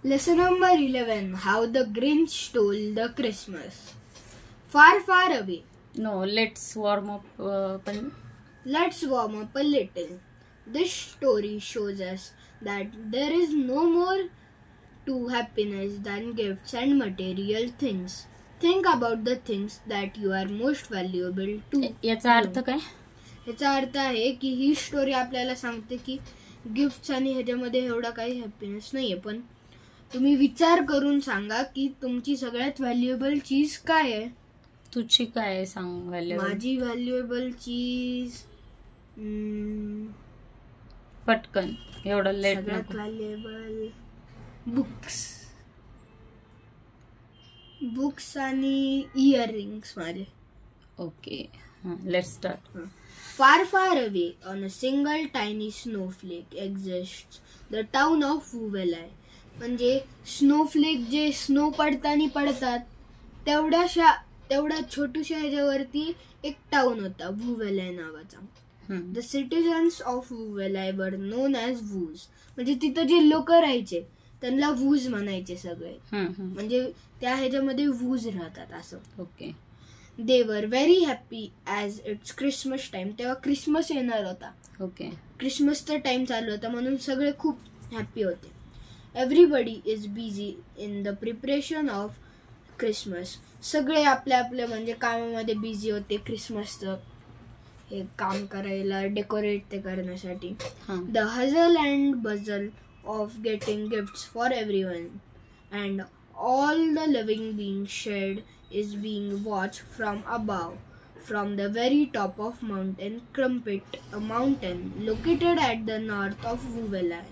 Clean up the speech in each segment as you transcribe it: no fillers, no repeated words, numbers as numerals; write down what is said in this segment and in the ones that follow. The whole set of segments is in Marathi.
Lesson number 11. How the Grinch Stole the Christmas. Far, far away. No, let's warm up. Let's warm up a little. This story shows us that there is no more to happiness than gifts and material things. Think about the things that you are most valuable to. याचा अर्थ काय? याचा अर्थ आहे की ही स्टोरी आपल्याला सांगते की गिफ्ट्स आणि ह्याच्यामध्ये एवढा काही हॅपीनेस नाहीये, पण तुम्ही विचार करून सांगा की तुमची सगळ्यात व्हॅल्युएबल चीज काय आहे. तुझी काय आहे सांग व्हॅल्युएबल. माझी व्हॅल्युएबल चीज पटकन एवढं लेट सगळ्यात नको. व्हॅल्युएबल बुक्स आणि इयरिंग्स माझे. Okay, let's start. Far, far away, on a single tiny snowflake exists the town of Wuvelai. म्हणजे स्नोफ्लेक जे स्नो पडताना पडतात तेवढ्या छोट्याशा ह्याच्यावरती एक टाउन होता, वुवेलाय नावाचा. The citizens of वुवेलाय were known as whose. म्हणजे तिथं जे लोक राहायचे त्यांना वूज म्हणायचे सगळे. म्हणजे त्या ह्याच्यामध्ये वूज राहतात असं. Okay. They were very happy as it's Christmas time. तेव्हा क्रिसमस येणार होता. ओके. क्रिसमसचा टाइम चालू होता म्हणून सगळे खूप हॅपी होते. Everybody is busy in the preparation of Christmas. सगळे आपल्या आपल्या म्हणजे कामामध्ये बिझी होते क्रिसमसचं हे काम करायला, डेकोरेट ते करण्यासाठी. The hustle and bustle of getting gifts for everyone and all the living being shared is being watched from above, from the very top of Mountain Crumpet, a mountain located at the north of Wuvelai.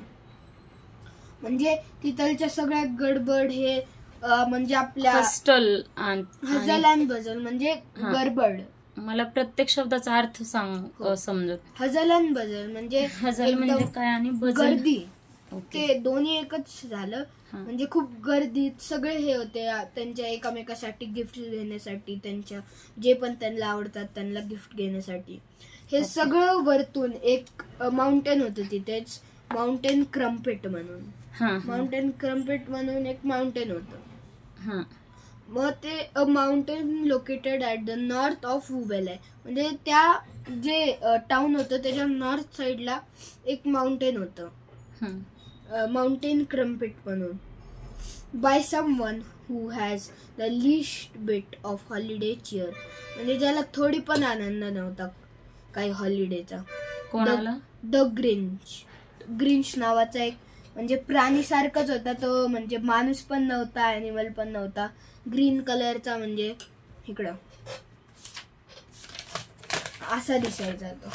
म्हणजे तिथलच्या सगळ्यात गडबड हे म्हणजे आपल्या हस्टल हझल अँड बझल म्हणजे गडबड. मला प्रत्येक शब्दाचा अर्थ सांग समजत. हझल अँड बझल म्हणजे हझल म्हणजे काय आणि गर्दी, ते दोन्ही एकच झालं. म्हणजे खूप गर्दीत सगळे हे होते त्यांच्या एकामेकासाठी गिफ्ट घेण्यासाठी, त्यांच्या जे पण त्यांना आवडतात त्यांना गिफ्ट घेण्यासाठी. हे सगळं वरतून एक माउंटेन होतं, तिथेच माउंटेन क्रम्पेट म्हणून. माउंटेन क्रम्पेट म्हणून एक माउंटेन होतं. मग ते a mountain located at the north of Whoville. म्हणजे त्या जे टाउन होतं त्याच्या नॉर्थ साइडला एक माउंटेन होतं, माउंटेन क्रम्पेट म्हणून. By someone who has the list bit of holiday cheer. म्हणजे ज्याला थोडी पण आनंद नव्हता काही हॉलिडेचा. कोणाला? द ग्रिंच नावाचा एक म्हणजे प्राणी सारखाच होता तो. म्हणजे माणूस पण नव्हता, ॲनिमल पण नव्हता. ग्रीन कलरचा म्हणजे इकडं असा दिसायचा तो,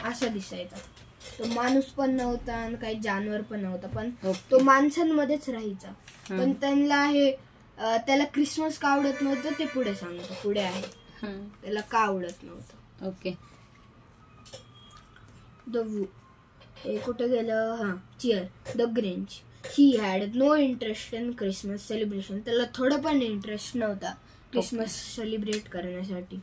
असा दिसायचा तो. माणूस पण नव्हता आणि काही जानवर पण नव्हता, पण तो माणसांमध्येच राहायचा. पण त्यांना हे त्याला क्रिसमस का आवडत नव्हतं ते पुढे सांगतो. पुढे आहे त्याला का आवडत नव्हतं. ओके. हे कुठे गेलं? Cheer. The Grinch he had no interest in Christmas celebration. त्याला थोडं पण इंटरेस्ट नव्हता क्रिसमस सेलिब्रेट करण्यासाठी.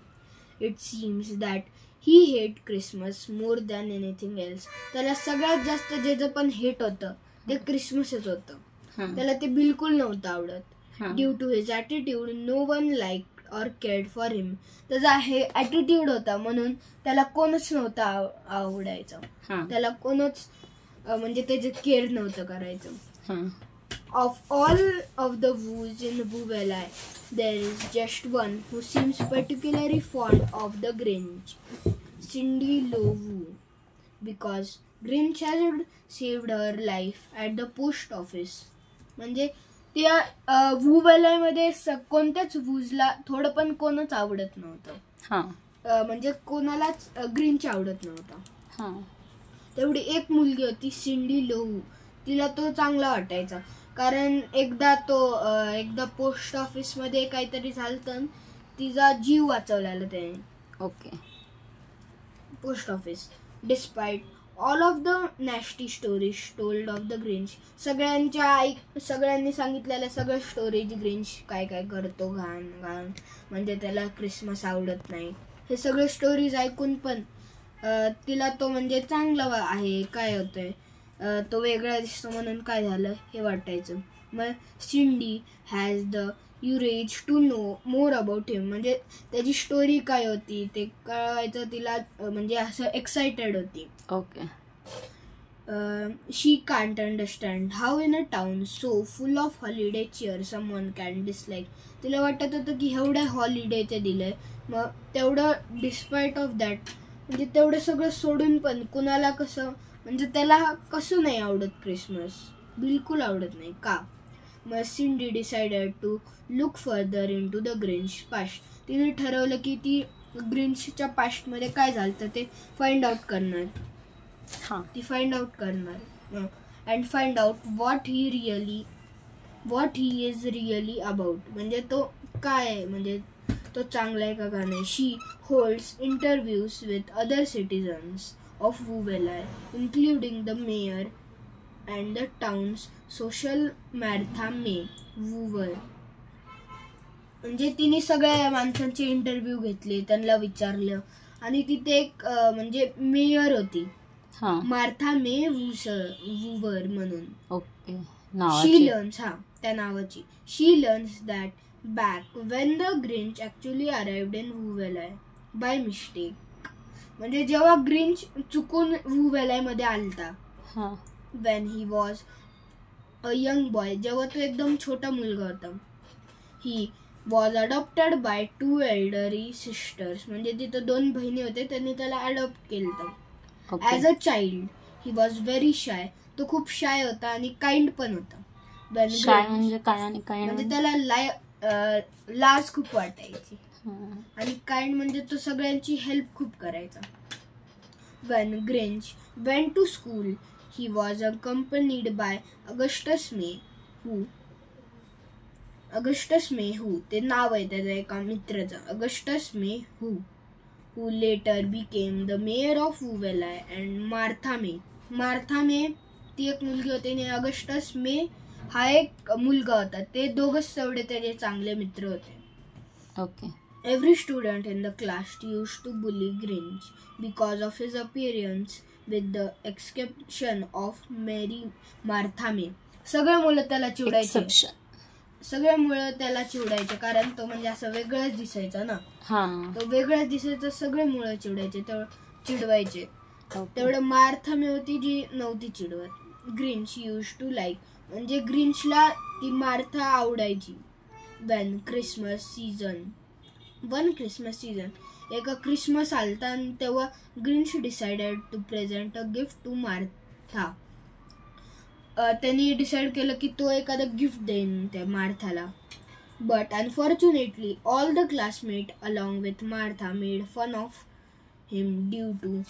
It seems that he hate Christmas more than anything else. त्याला सगळ्यात जास्त जे पण हेट होतं ते क्रिसमसच होतं. त्याला ते बिलकुल नव्हतं आवडत. Due to his attitude no one like or cared for him. त्याचा हे ॲटिट्यूड होता म्हणून त्याला कोणच नव्हतं आवडायचं. त्याला कोणच म्हणजे त्याचे केअर नव्हतं करायचं. Of all of the Whos in Whoville there is just one who seems particularly fond of the Grinch, Cindy Lou Who, because Grinch had saved her life at the post office. म्हणजे त्या वुवेलायमध्ये कोणत्याच वूजला थोडं पण कोणच आवडत नव्हतं. म्हणजे कोणालाच ग्रिंच आवडत नव्हता. तेवढी एक मुलगी होती सिंडी लोहू, तिला तो चांगला वाटायचा. कारण एकदा पोस्ट ऑफिस मध्ये काहीतरी झालं, तिचा जीव वाचवलेला त्याने. Okay. Post office despite all of the nasty stories told of the Grinch. सगळ्यांनी सांगितलेल्या सगळ्या स्टोरीज ग्रिंच काय काय करतो घाण घाण, म्हणजे त्याला क्रिसमस आवडत नाही, हे सगळे स्टोरीज ऐकून पण तिला तो म्हणजे चांगला आहे. काय होतंय तो वेगळा दिसतो म्हणून काय झालं हे वाटायचं. मग Cindy has the urge to know more about him, म्हणजे त्याची स्टोरी काय होती ते कळवायचं तिला, म्हणजे असं एक्सायटेड होती. Okay. She can't understand how in a town so full of holiday cheer someone can dislike. तिला वाटत होतं की एवढ्या हॉलिडे ते दिलंय, मग तेवढं डिस्पाईट ऑफ दॅट, म्हणजे तेवढं सगळं सोडून पण कुणाला कसं, म्हणजे त्याला कसं नाही आवडत क्रिसमस, बिलकुल आवडत नाही का. मग Cindy decided to look further into the Grinch past. तिने ठरवलं की ती ग्रिंचच्या पास्टमध्ये काय झालं ते फाइंड आउट करणार. ती फाइंड आउट करणार and find out what he is really about, म्हणजे तो काय आहे, म्हणजे तो चांगला आहे का नाही. She holds interviews with other citizens of Whoville including the mayor and the town's social Martha May Whovier. म्हणजे तिने सगळ्या माणसांचे इंटरव्ह्यू घेतले, त्यांना विचारलं, आणि तिथे एक म्हणजे मेयर होती मार्था मे वुवर म्हणून. ओके. शी लर्न्स त्या नावाची. She learns that back when the Grinch actually arrived in Whoville by mistake, म्हणजे जेव्हा ग्रिंच चुकून वुवेलाय मध्ये आलता, when he was a young boy, जेव्हा तो एकदम छोटा मुलगा होता. He was adopted by 2 elderly sisters, म्हणजे तिथं 2 बहिणी होते, त्यांनी त्याला अडॉप्ट केलं. As a child he was very shy, तो खूप शाय होता आणि काइंड पण होता. म्हणजे काय आणि काय, म्हणजे त्याला लाज खूप वाटायची, आणि काइंड म्हणजे तो सगळ्यांची हेल्प खूप करायचा. When Grinch went to school he was accompanied by Augustus May Who, ते नाव आहे त्याचं एका मित्राचं, Augustus May Who later became the mayor of Woovelay, and Martha May ती एक मुलगी होती आणि ऑगस्टस मे हा एक मुलगा होता. ते दोघंच तेवढे त्याचे चांगले मित्र होते. Okay. Every student in the class used to bully Grinch because of his appearance with the exception of Martha May. सगळे मुलं त्याला चिडायचे, कारण तो म्हणजे असं वेगळंच दिसायचा ना, तो वेगळंच दिसायचा, सगळे मुलं चिडवायचे. तेवढं मार्था मे होती जी नव्हती चिडवत. ग्रिंच यूज टू लाईक, म्हणजे ग्रिंचला ती मार्था आवडायची. वन क्रिसमस सीझन एका क्रिसमस आलता आणि तेव्हा Grinch decided to present a gift to Martha. त्यांनी डिसाईड केलं की तो एखादं गिफ्ट देईन त्या मार्थाला. But unfortunately all the classmate along with Martha made fun of him due to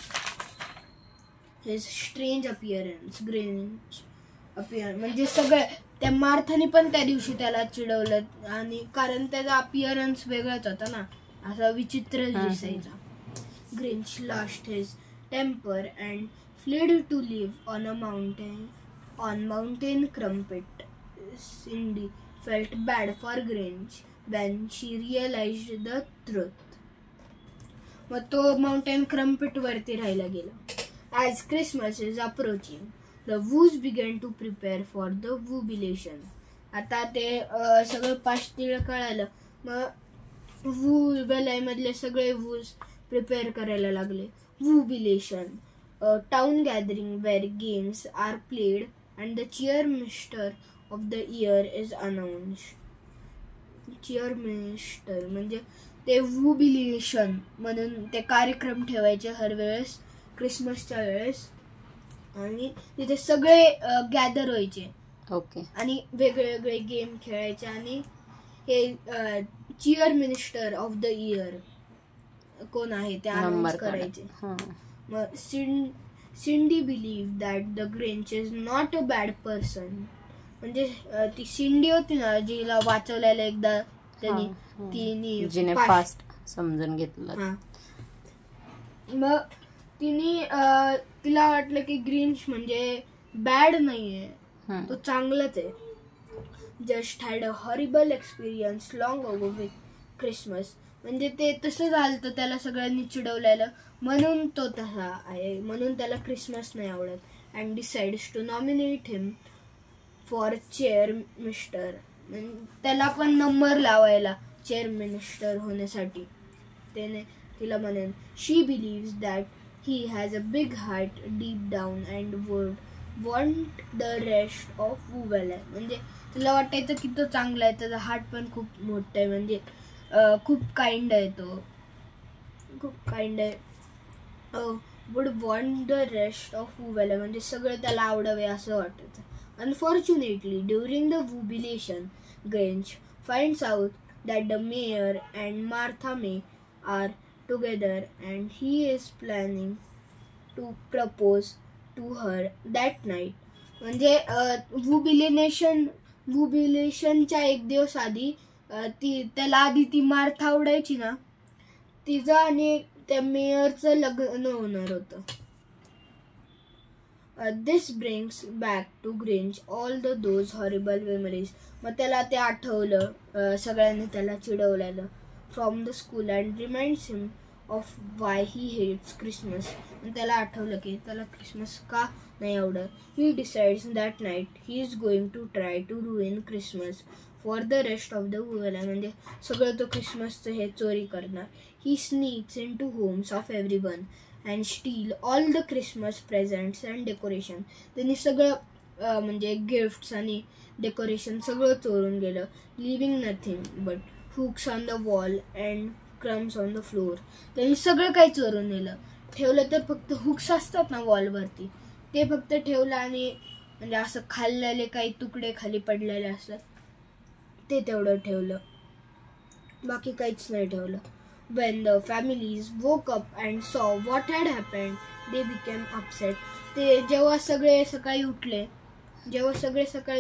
his strange appearance. म्हणजे सगळे त्या मार्थाने पण त्या दिवशी त्याला चिडवलं, आणि कारण त्याचा अपीअरन्स वेगळाच होता ना, असा विचित्र दिसायचा. Grinch lost his temper and fled to live on a mountain Crumpet. Cindy felt bad for Grinch when she realized the truth. मग तो माउंटेन क्रम्पेट वरती राहायला गेला. As Christmas is approaching, the Woos began to prepare for the Woobilation. आता ते सगळं पाष्टीला कळालं, मग वूवेलाय मधले सगळे वूज प्रिपेअर करायला लागले. Woobilation, a town gathering where games are played and the cheermaster of the year is announced. cheermaster म्हणजे ते वुबिलेशन म्हणून ते कार्यक्रम ठेवायचे हर वेळेस क्रिसमसच्या वेळेस, आणि तिथे सगळे गॅदर व्हायचे. ओके. आणि वेगळे गेम खेळायचे, आणि हे cheer minister of the year कोण आहे ते अनाउन्स करायचे. मग Cindy believe that the Grinch is not a bad person, म्हणजे ती सिंडी होती ना जिला वाचवलेलं एकदा तिने फास्ट समजून घेतलं. मग तिला वाटलं की ग्रिंच म्हणजे बॅड नाहीये, तो चांगलाच आहे. Just had a horrible experience long अगो विथ क्रिसमस, म्हणजे ते तसं झालं तर त्याला सगळ्यांनी चिडवलेलं म्हणून तो तसा आहे, म्हणून त्याला क्रिसमस नाही आवडत. and decides to nominate him for chair minister. त्याला पण नंबर लावायला चेअर मिनिस्टर होण्यासाठी. त्याने तिला म्हणेन, she believes that he has a big heart deep down and would want the rest of Whoville. म्हणजे तिला वाटायचं की तो चांगला आहे, त्याचा हार्ट पण खूप मोठा आहे, म्हणजे खूप काइंड आहे, तो खूप काइंड आहे. Would want the rest of Whoville म्हणजे सगळं त्याला आवडावे असं वाटायचं. Unfortunately, during the jubilation, Grange finds out that the mayor and Martha May are together and he is planning to propose to her that night. म्हणजे जुबिलेशनच्या एक दिवस आधी त्याला आधी ती मार्था आवडायची ना, तिचं आणि त्या मेयरचं लग्न होणार होतं. This brings back to Grange all those horrible memories. मग त्याला ते आठवलं, सगळ्यांनी त्याला चिडवलेलं from the school and reminds him of why he hates Christmas. त्याला आठवलं की त्याला क्रिसमस का नाही आवडत. He decides that night he is going to try to ruin Christmas for the rest of the world. म्हणजे सगळं तो क्रिसमसचं हे चोरी करणार. He sneaks into homes of everyone and steal all the Christmas presents and decoration. त्यांनी सगळं म्हणजे गिफ्ट्स आणि डेकोरेशन सगळं चोरून गेलं. Leaving nothing but hooks on the wall and crumbs on the floor. त्यांनी सगळं काही चोरून नेलं. ठेवलं तर फक्त हुक्स असतात ना वॉलवरती, ते फक्त ठेवलं, आणि म्हणजे असं खाल्लेले काही तुकडे खाली पडलेले असतात ते तेवढं ठेवलं, बाकी काहीच नाही ठेवलं. When the families woke up and saw what had happened, they became upset. जेव्हा सगळे सकाळी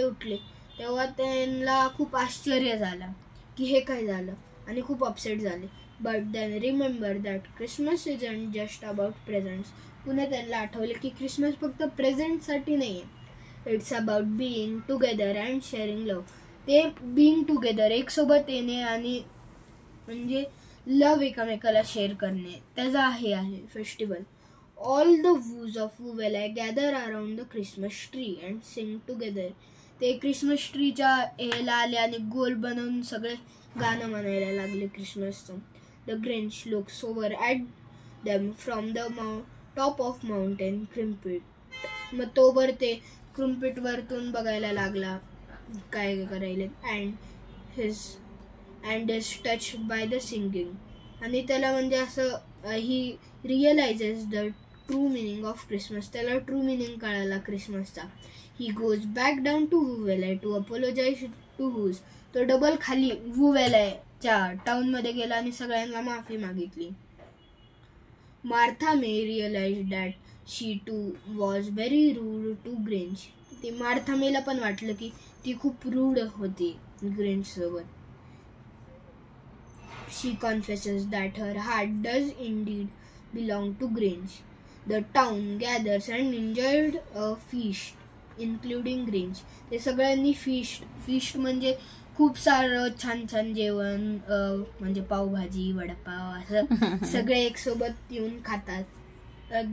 उठले तेव्हा त्यांना खूप आश्चर्य झाला की हे काय झालं, आणि खूप अपसेट झाले. But then remember that Christmas isn't just about presents. पुन्हा त्यांना आठवले की क्रिसमस फक्त प्रेझेंटसाठी नाही आहे. It's about being together and sharing love. ते बीइंग टुगेदर, एक सोबत येणे आणि म्हणजे लव एकमेकाला शेअर करणे, त्याचा हे आहे festival. All the Whos of Whoville gather around the Christmas tree and sing together. ते क्रिसमस ट्रीच्या ह्याला आले आणि गोल बनवून सगळे गाणं म्हणायला लागले क्रिसमसचं. The Grinch looks over at them from the top of mountain Crumpit. मग तो वर ते क्रिम्पिट वरतून बघायला लागला काय करायले. And is touched by the singing. आणि त्याला म्हणजे असं he realises the true meaning of Christmas. त्याला ट्रू मिनिंग कळाला क्रिसमसचा. He goes back down to Whoville to apologise to Whos. तो डबल खाली वुवेलाच्या टाउनमध्ये गेला आणि सगळ्यांना माफी मागितली. Martha May realise that she too was very rude to Grinch. ती मार्था मेला पण वाटलं की ती खूप रूड होती ग्रेंज सोबत. She confesses that her heart does indeed belong to Grange. The town gathers and enjoyed a feast, including Grange. ते सगळ्यांनी feast म्हणजे खूप सारं छान छान जेवण, म्हणजे पावभाजी, वडापाव असं सगळे एक सोबत येऊन खातात.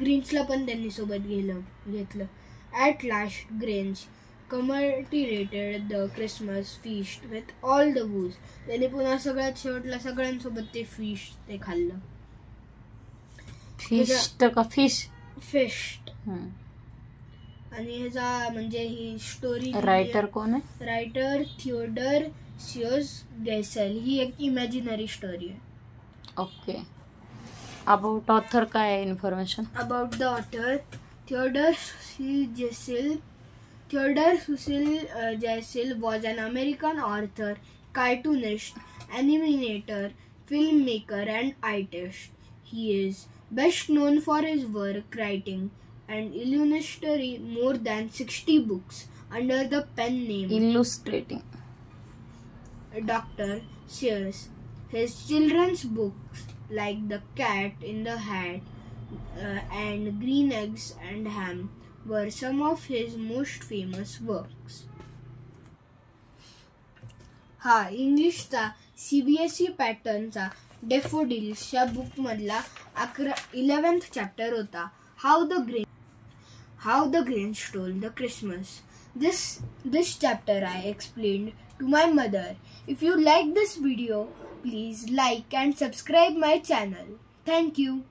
ग्रेंजला पण त्यांनी सोबत घेतलं. At last Grange commemorated the Christmas feast with all the woods. त्याने पुन्हा सगळ्यात शेवटला सगळ्यांसोबत ते feast ते खाल्लं. फिस्ट का फिस्ट. आणि ह्याचा म्हणजे ही स्टोरी रायटर कोण आहे? Writer Theodore Gesell. ही एक इमॅजिनरी स्टोरी आहे. ओके. अबाउट ऑथर काय आहे information? About the author Theodore Cecil Jessel was an American author, cartoonist, animator, filmmaker, and artist. He is best known for his work writing and illustrating more than 60 books under the pen name Illustrating Dr. Seuss. His children's books like The Cat in the Hat and Green Eggs and Ham were some of his most famous works. हा इंग्लिशचा CBSE पॅटर्नचा डेफोडिल्स या बुकमधला 11th चॅप्टर होता. How How the Grinch Stole the Christmas. This chapter I explained to my mother. If you like this video, please like and subscribe my channel. Thank you.